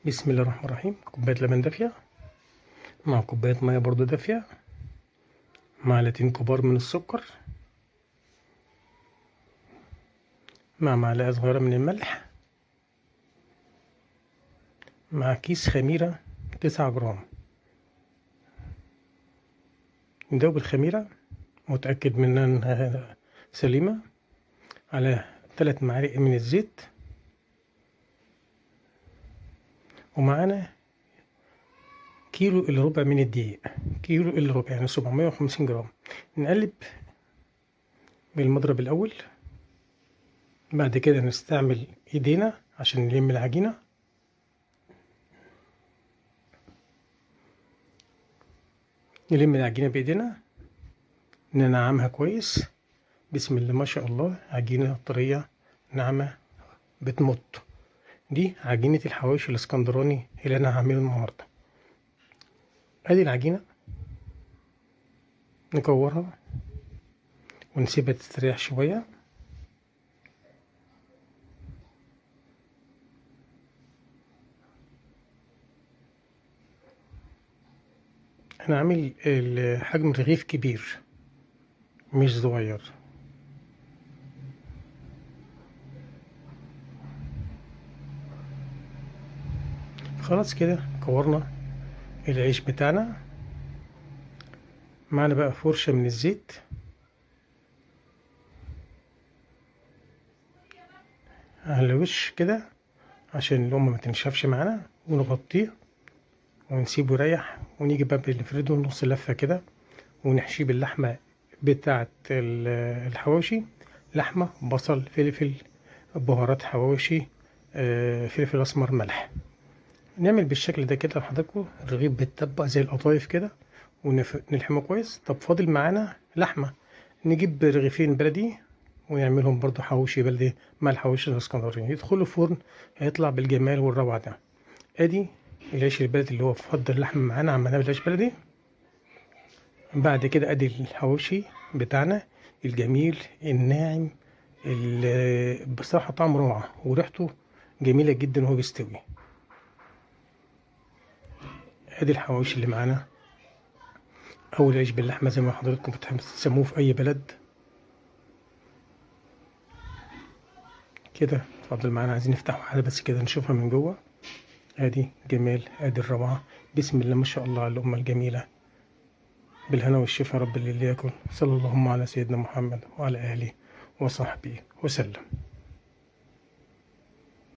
بسم الله الرحمن الرحيم. كوباية لبن دافية مع كوباية مية برضو دافية، معلقتين كبار من السكر، مع معلقة صغيرة من الملح، مع كيس خميرة 9 جرام. ندوب الخميرة متأكد من انها سليمة على 3 معالق من الزيت، ومعانا كيلو الا ربع من الدقيق، كيلو الا ربع يعني 750 جرام. نقلب بالمضرب الأول، بعد كده نستعمل ايدينا عشان نلم العجينة. نلم العجينة بايدينا، ننعمها كويس. بسم الله ما شاء الله، عجينة طرية ناعمة بتمط. دي عجينة الحواوشي الاسكندراني اللي انا هعمله النهاردة. ادي العجينة، نكورها ونسيبها تستريح شوية. انا عامل حجم رغيف كبير مش صغير. خلاص كده كورنا العيش بتاعنا. معنا بقى فرشة من الزيت، على الوش كده عشان الأم ما تنشفش معانا، ونغطيه ونسيبه يريح، ونيجي بقى بنفرده نص لفة كده ونحشيه باللحمة بتاعة الحواوشي. لحمة، بصل، فلفل، بهارات حواوشي، فلفل أسمر، ملح. نعمل بالشكل ده كده لحضراتكم. الرغيف بيتطبق زي القطايف كده ونلحمه كويس. طب فاضل معانا لحمة، نجيب رغيفين بلدي ونعملهم برضو حواوشي بلدي مع الحواوشي الاسكندراني، يدخلوا الفرن هيطلع بالجمال والروعة ده. ادي العيش البلدي اللي هو فضل اللحم معانا، عملناه بالعيش بلدي. بعد كده ادي الحواوشي بتاعنا الجميل الناعم، بصراحة طعمه روعة وريحته جميلة جدا وهو بيستوي. ادي الحواوشي اللي معانا، او العيش باللحمة زي ما حضراتكم بتسموه في اي بلد كده. اتفضل معانا. عايزين نفتح واحدة بس كده نشوفها من جوه. ادي جمال، ادي الروعة. بسم الله ما شاء الله على الأمة الجميلة. بالهنا والشفا رب الليل يكن. صلى اللهم على سيدنا محمد وعلى آله وصحبه وسلم.